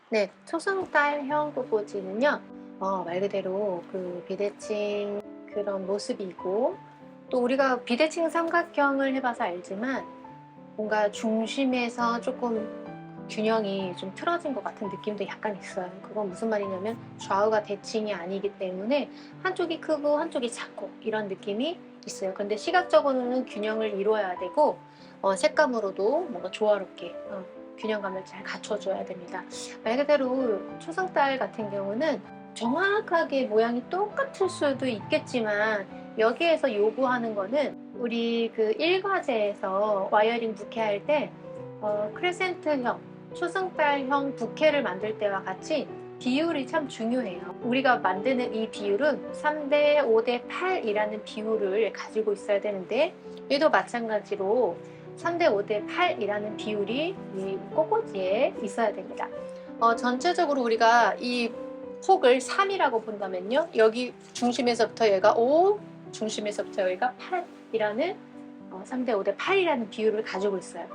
네, 초승달형 꽃꽂이는요, 말 그대로 그 비대칭 그런 모습이고, 또 우리가 비대칭 삼각형을 해봐서 알지만, 뭔가 중심에서 조금 균형이 좀 틀어진 것 같은 느낌도 약간 있어요. 그건 무슨 말이냐면, 좌우가 대칭이 아니기 때문에 한쪽이 크고 한쪽이 작고 이런 느낌이 있어요. 근데 시각적으로는 균형을 이루어야 되고, 색감으로도 뭔가 조화롭게 균형감을 잘 갖춰줘야 됩니다. 말 그대로 초승달 같은 경우는 정확하게 모양이 똑같을 수도 있겠지만, 여기에서 요구하는 거는 우리 그 일과제에서 와이어링 부케 할 때 크레센트형, 초승달형 부케를 만들 때와 같이 비율이 참 중요해요. 우리가 만드는 이 비율은 3대 5대 8이라는 비율을 가지고 있어야 되는데, 얘도 마찬가지로 3대 5대 8이라는 비율이 이 꽃꽂이에 있어야 됩니다. 전체적으로 우리가 이 폭을 3이라고 본다면요, 여기 중심에서부터 여기가 5, 중심에서부터 여기가 8이라는 3대 5대 8이라는 비율을 가지고 있어요.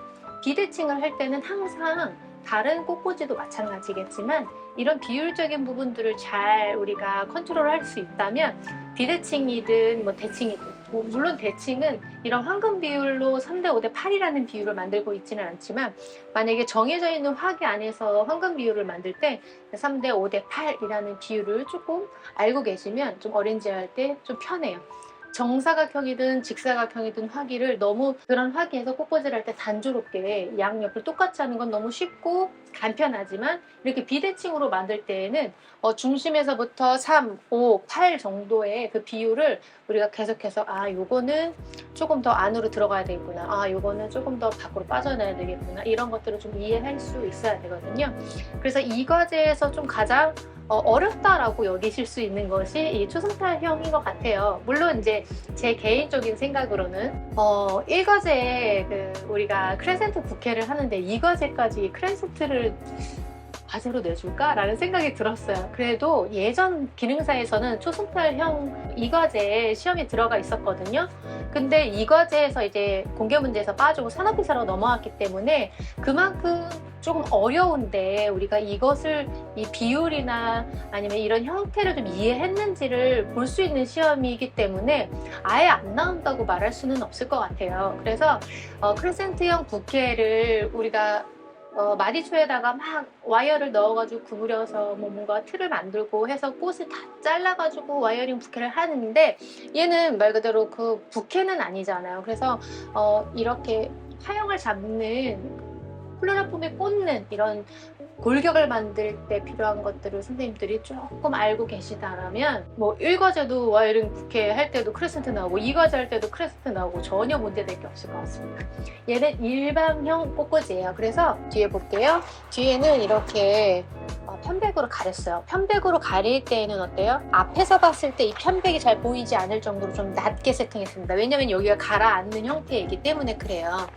비대칭을 할 때는 항상 다른 꽃꽂이도 마찬가지겠지만 이런 비율적인 부분들을 잘 우리가 컨트롤할 수 있다면, 비대칭이든 뭐 대칭이든, 물론 대칭은 이런 황금 비율로 3대 5대 8이라는 비율을 만들고 있지는 않지만, 만약에 정해져 있는 화기 안에서 황금 비율을 만들 때 3대 5대 8이라는 비율을 조금 알고 계시면 좀 어레인지 할 때 좀 편해요. 정사각형이든 직사각형이든 화기를 너무 그런 화기에서 꽃꽂이를 할 때 단조롭게 양옆을 똑같이 하는 건 너무 쉽고 간편하지만, 이렇게 비대칭으로 만들 때에는 중심에서부터 3, 5, 8 정도의 그 비율을 우리가 계속해서 요거는 조금 더 안으로 들어가야 되겠구나, 요거는 조금 더 밖으로 빠져나야 되겠구나, 이런 것들을 좀 이해할 수 있어야 되거든요. 그래서 이 과제에서 좀 가장 어렵다라고 여기실 수 있는 것이 이 초승달형인 것 같아요. 물론 이제 제 개인적인 생각으로는 1과제에 우리가 크레센트 부케를 하는데 2과제까지 크레센트를 과제로 내줄까? 라는 생각이 들었어요. 그래도 예전 기능사에서는 초승달형 2과제에 시험이 들어가 있었거든요. 근데 2과제에서 이제 공개 문제에서 빠지고 산업기사로 넘어왔기 때문에 그만큼 조금 어려운데, 우리가 이것을 이 비율이나 아니면 이런 형태를 좀 이해했는지를 볼 수 있는 시험이기 때문에 아예 안 나온다고 말할 수는 없을 것 같아요. 그래서 크레센트형 부케를 우리가 마디초에다가 막 와이어를 넣어가지고 구부려서 뭔가 틀을 만들고 해서 꽃을 다 잘라가지고 와이어링 부케를 하는데, 얘는 말 그대로 그 부케는 아니잖아요. 그래서 이렇게 화형을 잡는, 플로라 폼에 꽂는 이런 골격을 만들 때 필요한 것들을 선생님들이 조금 알고 계시다라면, 뭐 1과제도 와이어링 부케 할 때도 크레센트 나오고 2과제 할 때도 크레센트 나오고 전혀 문제될 게 없을 것 같습니다. 얘는 일반형 꽃꽂이에요. 그래서 뒤에 볼게요. 뒤에는 이렇게 편백으로 가렸어요. 편백으로 가릴 때에는 어때요? 앞에서 봤을 때 이 편백이 잘 보이지 않을 정도로 좀 낮게 세팅했습니다. 왜냐면 여기가 가라앉는 형태이기 때문에 그래요.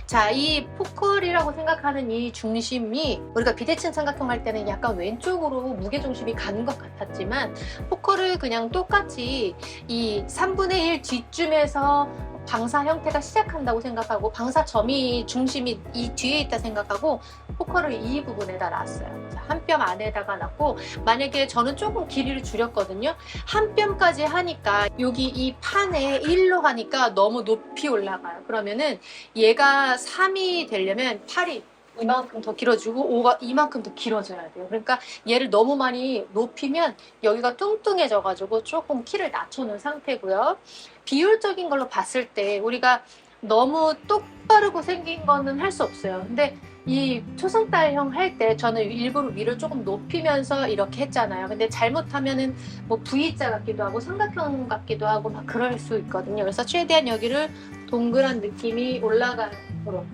자, 이 포컬이라고 생각하는 이 중심이 우리가 비대칭 삼각형 할 때는 약간 왼쪽으로 무게중심이 가는 것 같았지만, 포컬을 그냥 똑같이 이 3분의 1 뒤쯤에서 방사 형태가 시작한다고 생각하고, 방사점이 중심이 이 뒤에 있다 생각하고 포컬을 이 부분에다 놨어요. 한 뼘 안에다가 놨고, 만약에 저는 조금 길이를 줄였거든요. 한 뼘까지 하니까 여기 이 판에 1로 하니까 너무 높이 올라가요. 그러면은 얘가 3이 되려면 팔이 이만큼 더 길어지고 5가 이만큼 더 길어져야 돼요. 그러니까 얘를 너무 많이 높이면 여기가 뚱뚱해져 가지고 조금 키를 낮춰놓은 상태고요. 비율적인 걸로 봤을 때 우리가 너무 똑바르고 생긴 거는 할 수 없어요. 근데 이 초승달형 할 때 저는 일부러 위를 조금 높이면서 이렇게 했잖아요. 근데 잘못하면은 뭐 V자 같기도 하고 삼각형 같기도 하고 막 그럴 수 있거든요. 그래서 최대한 여기를 동그란 느낌이 올라가도록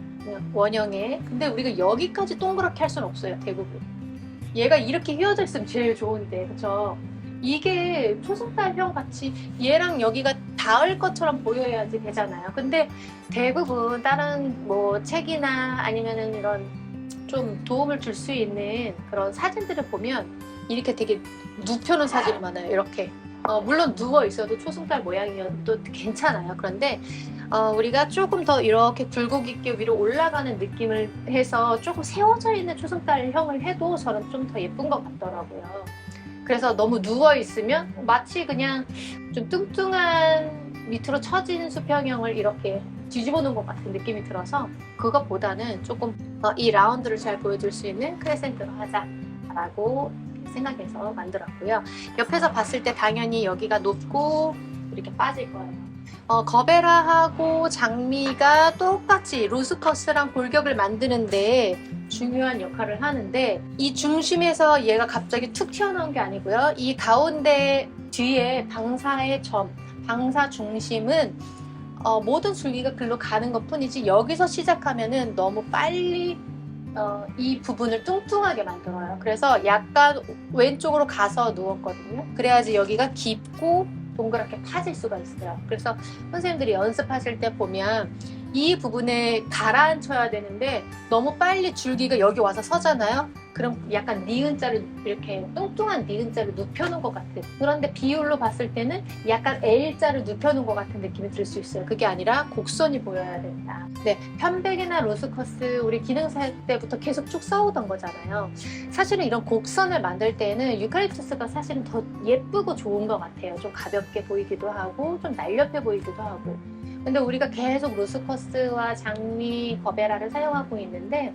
원형에. 근데 우리가 여기까지 동그랗게 할 수는 없어요. 대부분 얘가 이렇게 휘어져 있으면 제일 좋은데, 그쵸? 이게 초승달형 같이 얘랑 여기가 닿을 것처럼 보여야지 되잖아요. 근데 대부분 다른 뭐 책이나 아니면은 이런 좀 도움을 줄 수 있는 그런 사진들을 보면 이렇게 되게 눕혀놓은 사진이 많아요. 이렇게 물론 누워 있어도 초승달 모양이어도 괜찮아요. 그런데 우리가 조금 더 이렇게 굴곡 있게 위로 올라가는 느낌을 해서 조금 세워져 있는 초승달형을 해도 저는 좀 더 예쁜 것 같더라고요. 그래서 너무 누워 있으면 마치 그냥 좀 뚱뚱한 밑으로 처진 수평형을 이렇게 뒤집어 놓은 것 같은 느낌이 들어서 그것보다는 조금 이 라운드를 잘 보여줄 수 있는 크레센트로 하자라고 생각해서 만들었고요. 옆에서 봤을 때 당연히 여기가 높고 이렇게 빠질 거예요. 거베라하고 장미가 똑같이 로스커스랑 골격을 만드는데 중요한 역할을 하는데, 이 중심에서 얘가 갑자기 툭 튀어나온 게 아니고요. 이 가운데 뒤에 방사의 점, 방사 중심은 모든 줄기가 글로 가는 것 뿐이지, 여기서 시작하면은 너무 빨리 이 부분을 뚱뚱하게 만들어요. 그래서 약간 왼쪽으로 가서 누웠거든요. 그래야지 여기가 깊고 동그랗게 파질 수가 있어요. 그래서 선생님들이 연습하실 때 보면 이 부분에 가라앉혀야 되는데 너무 빨리 줄기가 여기 와서 서잖아요. 그럼 약간 니은자를 이렇게 뚱뚱한 니은자를 눕혀놓은 것 같아요. 그런데 비율로 봤을 때는 약간 L자를 눕혀놓은 것 같은 느낌이 들 수 있어요. 그게 아니라 곡선이 보여야 된다. 네, 편백이나 로스커스 우리 기능사 때부터 계속 쭉 써오던 거잖아요. 사실은 이런 곡선을 만들 때는 유칼립투스가 사실은 더 예쁘고 좋은 것 같아요. 좀 가볍게 보이기도 하고 좀 날렵해 보이기도 하고. 근데 우리가 계속 로스커스와 장미, 거베라를 사용하고 있는데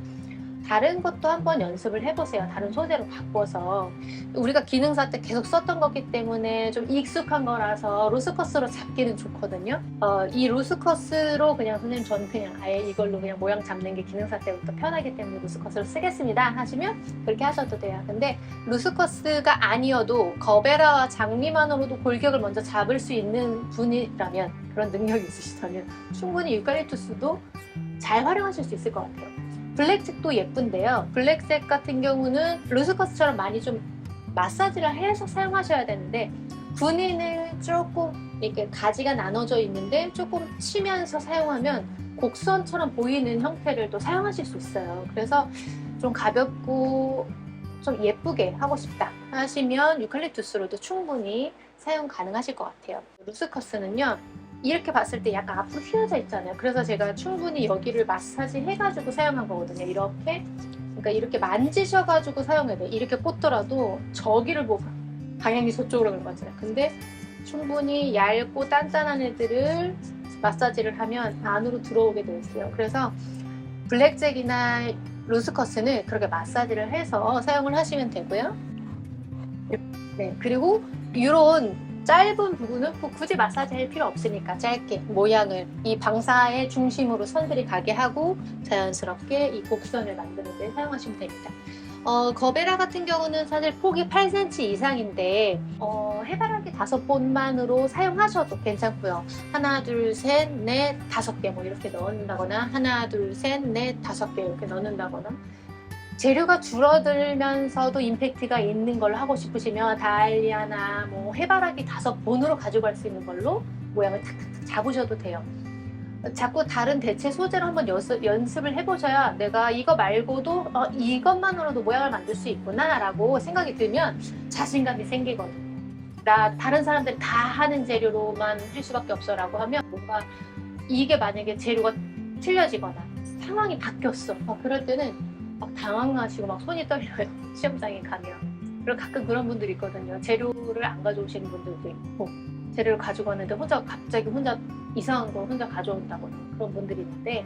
다른 것도 한번 연습을 해보세요. 다른 소재로 바꿔서. 우리가 기능사 때 계속 썼던 거기 때문에 좀 익숙한 거라서 로스커스로 잡기는 좋거든요. 이 로스커스로 그냥 선생님 저는 그냥 아예 이걸로 그냥 모양 잡는 게 기능사 때부터 편하기 때문에 로스커스로 쓰겠습니다 하시면 그렇게 하셔도 돼요. 근데 로스커스가 아니어도 거베라와 장미만으로도 골격을 먼저 잡을 수 있는 분이라면, 그런 능력이 있으시다면 충분히 유칼립투스도 잘 활용하실 수 있을 것 같아요. 블랙색도 예쁜데요. 블랙색 같은 경우는 로스커스처럼 많이 좀 마사지를 해서 사용하셔야 되는데, 분위는 조금 이렇게 가지가 나눠져 있는데 조금 치면서 사용하면 곡선처럼 보이는 형태를 또 사용하실 수 있어요. 그래서 좀 가볍고 좀 예쁘게 하고 싶다 하시면 유칼립투스로도 충분히 사용 가능하실 것 같아요. 로스커스는요, 이렇게 봤을 때 약간 앞으로 휘어져 있잖아요. 그래서 제가 충분히 여기를 마사지 해가지고 사용한 거거든요. 이렇게. 그러니까 이렇게 만지셔가지고 사용해야 돼요. 이렇게 꽂더라도 저기를 보고 방향이 저쪽으로 가는 거잖아요. 근데 충분히 얇고 단단한 애들을 마사지를 하면 안으로 들어오게 되어 있어요. 그래서 블랙잭이나 로스커스는 그렇게 마사지를 해서 사용을 하시면 되고요. 네, 그리고 이런 짧은 부분은 굳이 마사지 할 필요 없으니까 짧게 모양을 이 방사의 중심으로 선들이 가게 하고 자연스럽게 이 곡선을 만드는 데 사용하시면 됩니다. 거베라 같은 경우는 사실 폭이 8cm 이상인데 해바라기 5본만으로 사용하셔도 괜찮고요. 하나, 둘, 셋, 넷, 5개 뭐 이렇게 넣는다거나 하나, 둘, 셋, 넷, 5개 이렇게 넣는다거나, 재료가 줄어들면서도 임팩트가 있는 걸로 하고 싶으시면 다알리아나 뭐 해바라기 5본으로 가져갈 수 있는 걸로 모양을 탁탁탁 잡으셔도 돼요. 자꾸 다른 대체 소재로 한번 연습을 해보셔야 내가 이거 말고도 이것만으로도 모양을 만들 수 있구나 라고 생각이 들면 자신감이 생기거든요. 나 다른 사람들이 다 하는 재료로만 할 수밖에 없어 라고 하면 뭔가 이게 만약에 재료가 틀려지거나 상황이 바뀌었어, 그럴 때는 막 당황하시고 막 손이 떨려요. 시험장에 가면. 그리고 가끔 그런 분들이 있거든요. 재료를 안 가져오시는 분들도 있고, 재료를 가져가는데 갑자기 혼자 이상한 걸 혼자 가져온다거나 그런 분들이 있는데,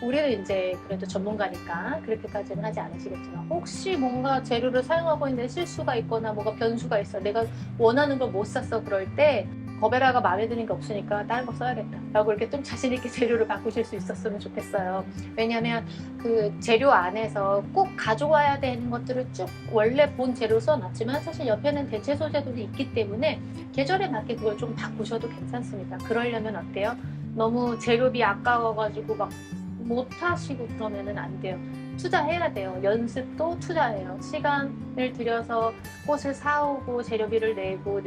우리는 이제 그래도 전문가니까 그렇게까지는 하지 않으시겠지만, 혹시 뭔가 재료를 사용하고 있는데 실수가 있거나 뭐가 변수가 있어, 내가 원하는 걸 못 샀어, 그럴 때 거베라가 마음에 드는 게 없으니까 다른 거 써야겠다 라고 이렇게 좀 자신있게 재료를 바꾸실 수 있었으면 좋겠어요. 왜냐면 그 재료 안에서 꼭 가져와야 되는 것들을 쭉 원래 본 재료 써놨지만 사실 옆에는 대체 소재들이 있기 때문에 계절에 맞게 그걸 좀 바꾸셔도 괜찮습니다. 그러려면 어때요? 너무 재료비 아까워가지고 막 못하시고 그러면은 안 돼요. 투자해야 돼요. 연습도 투자해요. 시간을 들여서 꽃을 사오고 재료비를 내고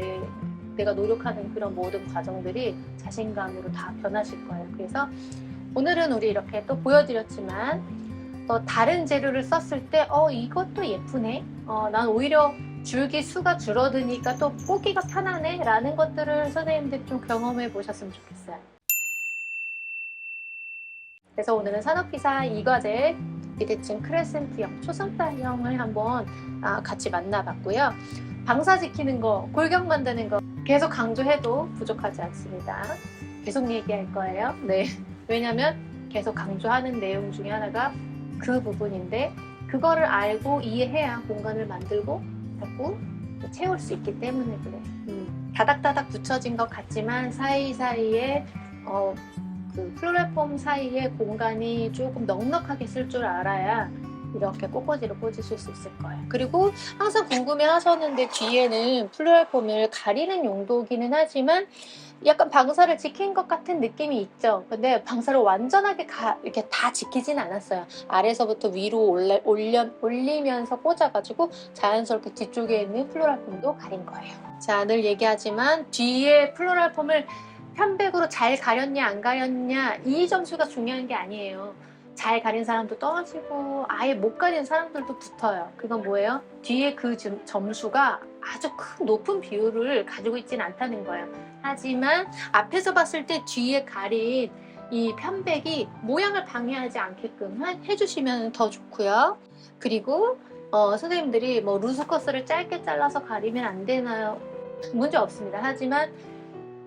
내가 노력하는 그런 모든 과정들이 자신감으로 다 변하실 거예요. 그래서 오늘은 우리 이렇게 또 보여드렸지만 다른 재료를 썼을 때 이것도 예쁘네, 난 오히려 줄기 수가 줄어드니까 또 뽑기가 편하네 라는 것들을 선생님들이 좀 경험해 보셨으면 좋겠어요. 그래서 오늘은 산업기사 2과제 비대칭 크레센트형, 초승달형을 한번 같이 만나봤고요. 방사 지키는 거, 골격 만드는 거 계속 강조해도 부족하지 않습니다. 계속 얘기할 거예요. 네. 왜냐면 계속 강조하는 내용 중에 하나가 그 부분인데 그거를 알고 이해해야 공간을 만들고 자꾸 채울 수 있기 때문에 그래. 다닥다닥 붙여진 것 같지만 사이사이에 그 플로랄폼 사이에 공간이 조금 넉넉하게 쓸 줄 알아야 이렇게 꽃꽂이를 꽂으실 수 있을 거예요. 그리고 항상 궁금해 하셨는데 뒤에는 플로랄폼을 가리는 용도기는 하지만 약간 방사를 지킨 것 같은 느낌이 있죠. 근데 방사를 완전하게 이렇게 다 지키진 않았어요. 아래서부터 위로 올리면서 꽂아가지고 자연스럽게 뒤쪽에 있는 플로랄폼도 가린 거예요. 자, 늘 얘기하지만 뒤에 플로랄폼을 편백으로 잘 가렸냐 안 가렸냐 이 점수가 중요한 게 아니에요. 잘 가린 사람도 떨어지고 아예 못 가린 사람들도 붙어요. 그건 뭐예요? 뒤에 그 점수가 아주 큰 높은 비율을 가지고 있지는 않다는 거예요. 하지만 앞에서 봤을 때 뒤에 가린 이 편백이 모양을 방해하지 않게끔 해주시면 더 좋고요. 그리고 선생님들이 뭐 루스커스를 짧게 잘라서 가리면 안 되나요? 문제 없습니다. 하지만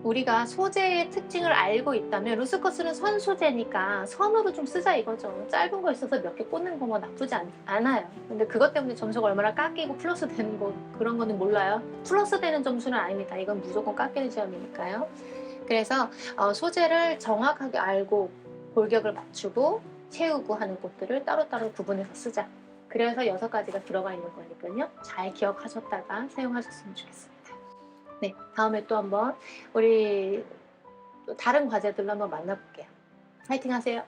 우리가 소재의 특징을 알고 있다면 루스커스는 선 소재니까 선으로 좀 쓰자 이거죠. 짧은 거 있어서 몇 개 꽂는 거 뭐 나쁘지 않아요. 근데 그것 때문에 점수가 얼마나 깎이고 플러스 되는 거 그런 거는 몰라요. 플러스 되는 점수는 아닙니다. 이건 무조건 깎이는 시험이니까요. 그래서 소재를 정확하게 알고 골격을 맞추고 채우고 하는 것들을 따로따로 구분해서 쓰자. 그래서 6가지가 들어가 있는 거니까요. 잘 기억하셨다가 사용하셨으면 좋겠습니다. 네, 다음에 또 한번 우리 또 다른 과제들로 한번 만나볼게요. 파이팅 하세요.